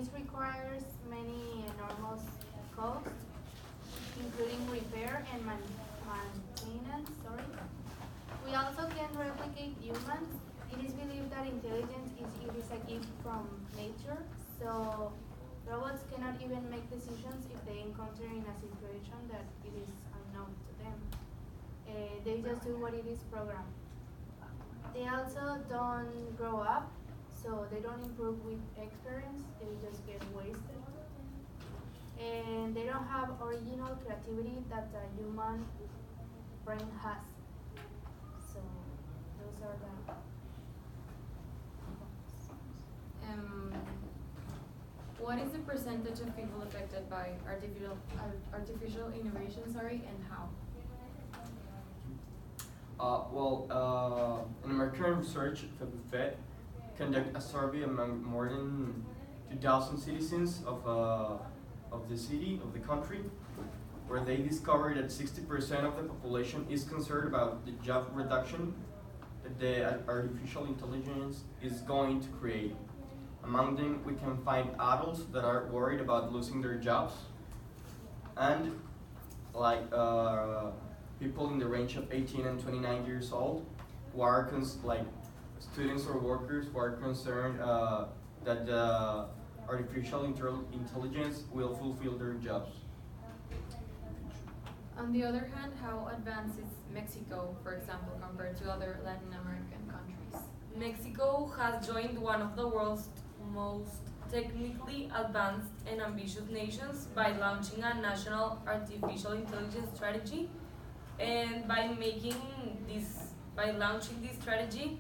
this requires many enormous costs, including repair and maintenance. Sorry. We also can replicate humans. It is believed that intelligence is a gift from nature, so robots cannot even make decisions if they encounter in a situation that it is unknown to them. They just do what it is programmed. They also don't grow up, so they don't improve with experience, they just get wasted. And they don't have original creativity that the human brain has. So those are the Um, what is the percentage of people affected by artificial innovation? Sorry, and how? An American research Fed conduct a survey among more than 2,000 citizens of the city, of the country, where they discovered that 60% of the population is concerned about the job reduction that the artificial intelligence is going to create. Among them, we can find adults that are worried about losing their jobs, and like people in the range of 18 and 29 years old, who are like students or workers who are concerned that the artificial intelligence will fulfill their jobs. On the other hand, how advanced is Mexico, for example, compared to other Latin American countries? Mexico has joined one of the world's most technically advanced and ambitious nations by launching a national artificial intelligence strategy. And by launching this strategy,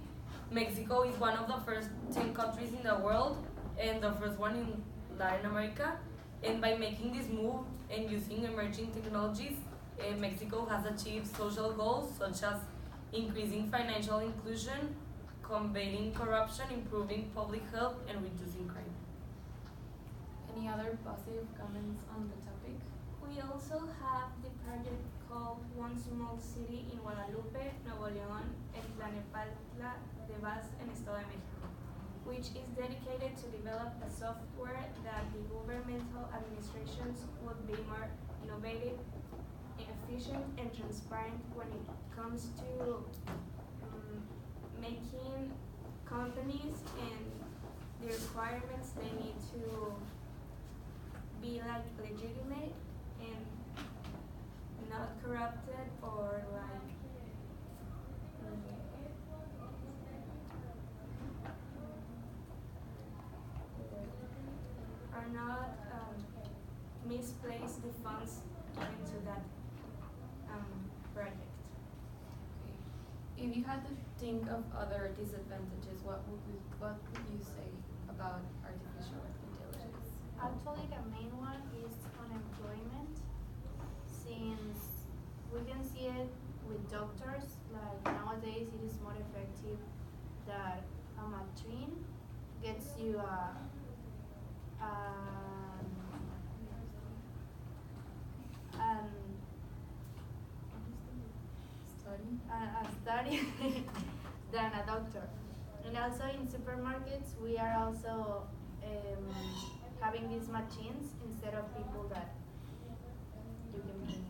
Mexico is one of the first 10 countries in the world and the first one in Latin America. And by making this move and using emerging technologies, Mexico has achieved social goals such as increasing financial inclusion, combating corruption, improving public health, and reducing crime. Any other positive comments on the topic? We also have the project called One Small City in Guadalupe, Nuevo León, and Tlanepantla de Vaz en Estado de México, which is dedicated to develop a software that the governmental administrations would be more innovative, efficient, and transparent when it comes to making companies and the requirements they need to be like legitimate and not corrupted or like are not misplace the funds given to that project. Okay. If you had to think of other disadvantages, what would you say about artificial intelligence? actually the main one is unemployment, since we can see it with doctors. Like nowadays, it is more effective that a machine gets you an a study than a doctor. And also in supermarkets, we are also having these machines instead of people that you can meet.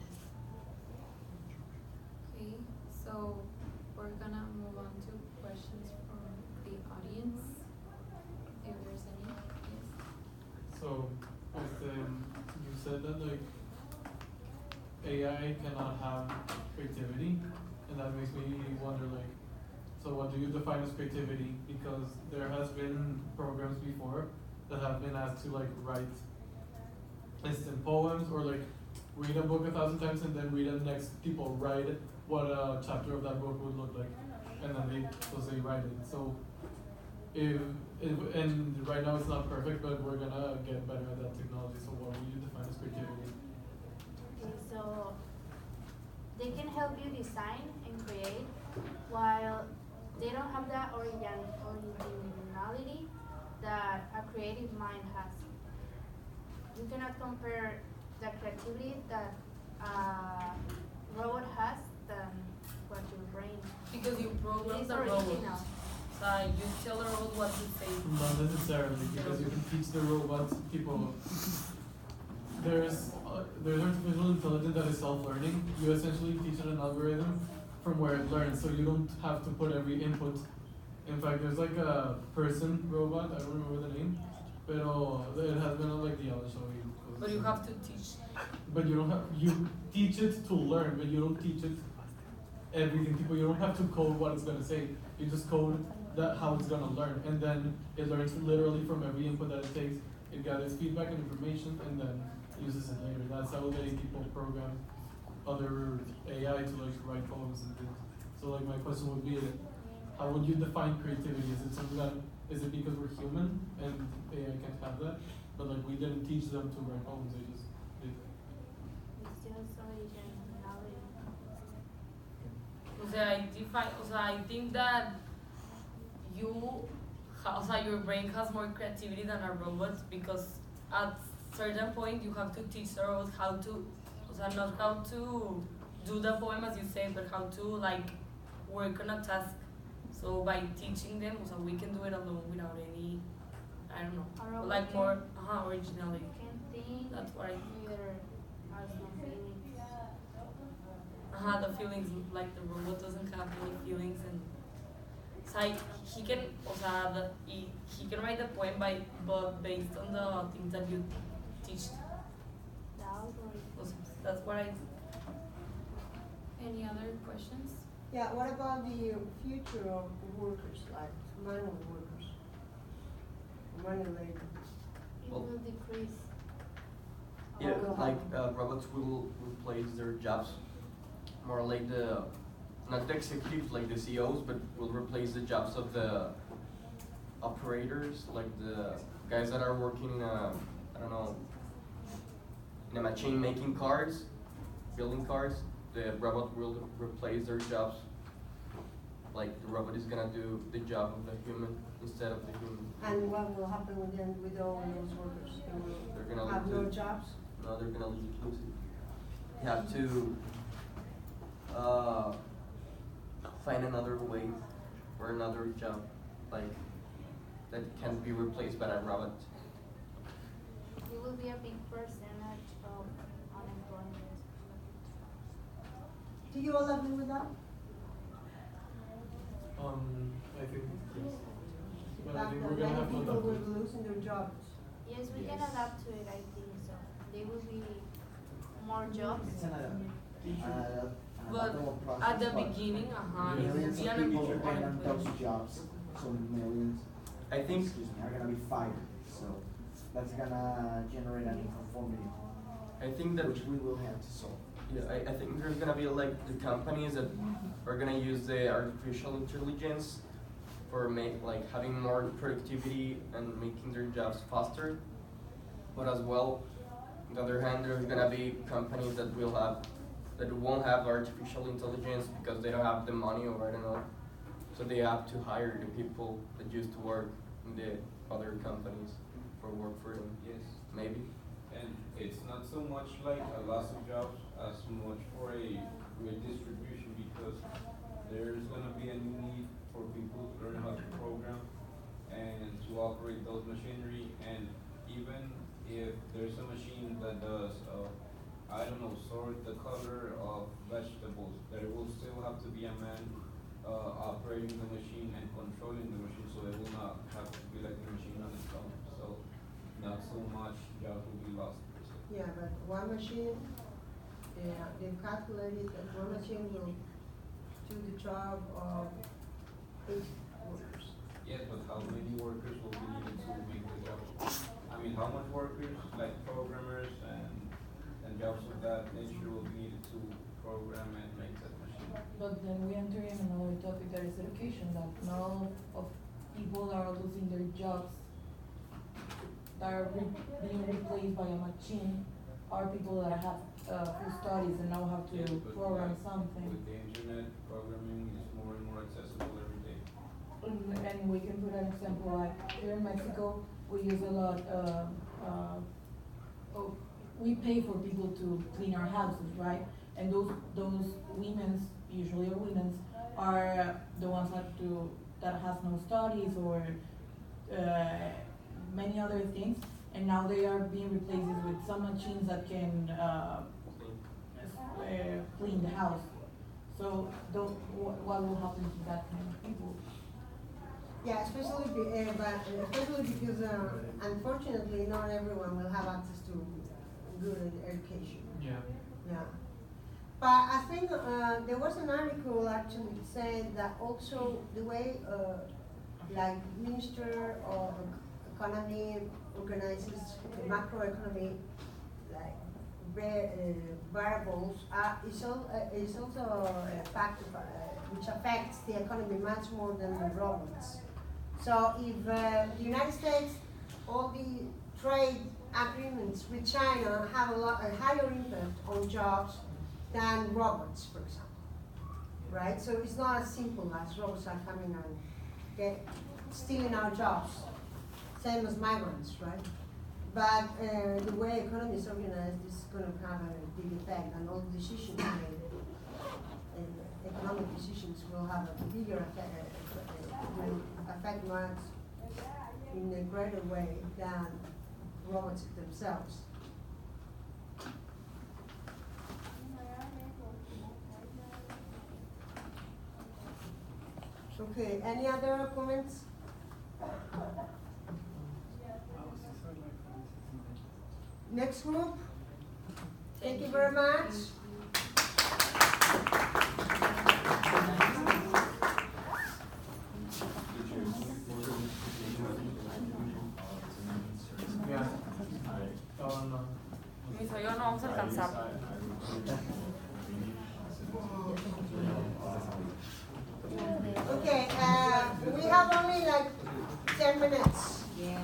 Okay, so we're gonna move on to questions from the audience. If there's any, yes. So, you said that like AI cannot have creativity, and that makes me wonder like, so what do you define as creativity? Because there has been programs before that have been asked to like write instant poems or like read a book 1,000 times and then read it next. People write what a chapter of that book would look like, and then they write it. So if and right now it's not perfect, but we're gonna get better at that technology. So what would you define as creativity? Okay, so they can help you design and create, while they don't have that originality that a creative mind has. You cannot compare the creativity that a robot has than what your brain. Because you It program is the original. robot. you tell the robot what to say. Not necessarily, because you can teach the robots people. There's artificial intelligence that is self-learning. You essentially teach it an algorithm from where it learns, so you don't have to put every input. In fact, there's like a person robot, I don't remember the name, but it has been on like the other show. But you have to teach. But you don't have, you teach it to learn, but you don't teach it everything. People, you don't have to code what it's gonna say. You just code that how it's gonna learn, and then it learns literally from every input that it takes. It gathers feedback and information, and then uses it later. That's how they people program other AI to like write poems and things. So like my question would be, how would you define creativity? Is it something that is it because we're human and AI can't have that? But like we didn't teach them to write poems, they just did. It's just originality. O sea, I think that your brain has more creativity than a robot because at certain point you have to teach the robot how to, not how to do the poem as you said, but how to like work on a task. So by teaching them, we can do it alone without any, I don't know, A robot like can- more originality. Can think, That's what I neither has no feelings. The feelings, like the robot doesn't have any feelings and it's like he can, he can write the poem but based on the things that you teach. The algorithm. That's what I. Any other questions? Yeah, what about the future of workers, like manual workers? Manual labor. It Well- will decrease. Yeah, will like happen. robots will replace their jobs, more like not the executives like the CEOs, but will replace the jobs of the operators, like the guys that are working, I don't know, in a machine making cars, building cars. The robot will replace their jobs. Like the robot is gonna do the job of the human instead of the human. And what will happen then with all those workers? They're They gonna will have lose no it. jobs? No, they're gonna lose it. You have to find another way or another job, like that can be replaced by a robot. It will be a big percentage of unemployment. Do you all agree with that? I think yes. But I That think that we're gonna many have to people adapt will to it. be losing their jobs? Yes, we can Yes. adapt to it, I think so. There will be more jobs. It's an But adaptable process. at the but beginning, it will millions be of people depend on unemployment. those jobs, so millions, I think are gonna be fired, so that's gonna generate an inconformity, that which we will have to solve. yeah, I think there's gonna be like the companies that are gonna use the artificial intelligence for like having more productivity and making their jobs faster. But as well, on the other hand, there's gonna be companies that won't have artificial intelligence because they don't have the money or I don't know. So they have to hire the people that used to work in the other companies for work for them. Yes, Maybe. and it's not so much like a loss of jobs as much for a redistribution because there's gonna be a new need for people to learn how to program and to operate those machinery, and even if there's a machine that does, I don't know, sort the color of vegetables, there will still have to be a man operating the machine and controlling the machine, so it will not have to be like the machine on its own. So not so much jobs will be lost per se. Yeah, but one machine, they've calculated that one machine will do the job of 8 workers. Yes, but how many workers will be needed to make the job? I mean, how much workers, like programmers and jobs of that nature will be needed to program and make that machine? But then we enter in another topic that is education, that not all of people that are losing their jobs that are being replaced by a machine are people that have who studies and know how to Yes, but program like, something. with the internet, programming is more and more accessible every day. And we can put an example like here in Mexico, we use a lot we pay for people to clean our houses, right? And those women's, usually are women's, are the ones that that has no studies or many other things, and now they are being replaced with some machines that can clean the house. So what will happen to that kind of people? Yeah, especially because unfortunately not everyone will have access to good education. Yeah. Yeah. But I think there was an article actually saying that also the way like Minister of Economy organizes the macroeconomy, like variables, is also a factor which affects the economy much more than the robots. So if the United States, all the trade agreements with China have a higher impact on jobs than robots, for example, right? So it's not as simple as robots are coming and stealing our jobs, same as migrants, right? But the way economy is organized is going to have a big effect, and all the decisions made, economic decisions will have a bigger effect, will affect much in a greater way than robots themselves. Okay, any other comments? Next group. Thank you very much. Yeah. Oh, no. Miso, yo no vamos a alcanzar. Okay, we have only like 10 minutes. Yeah.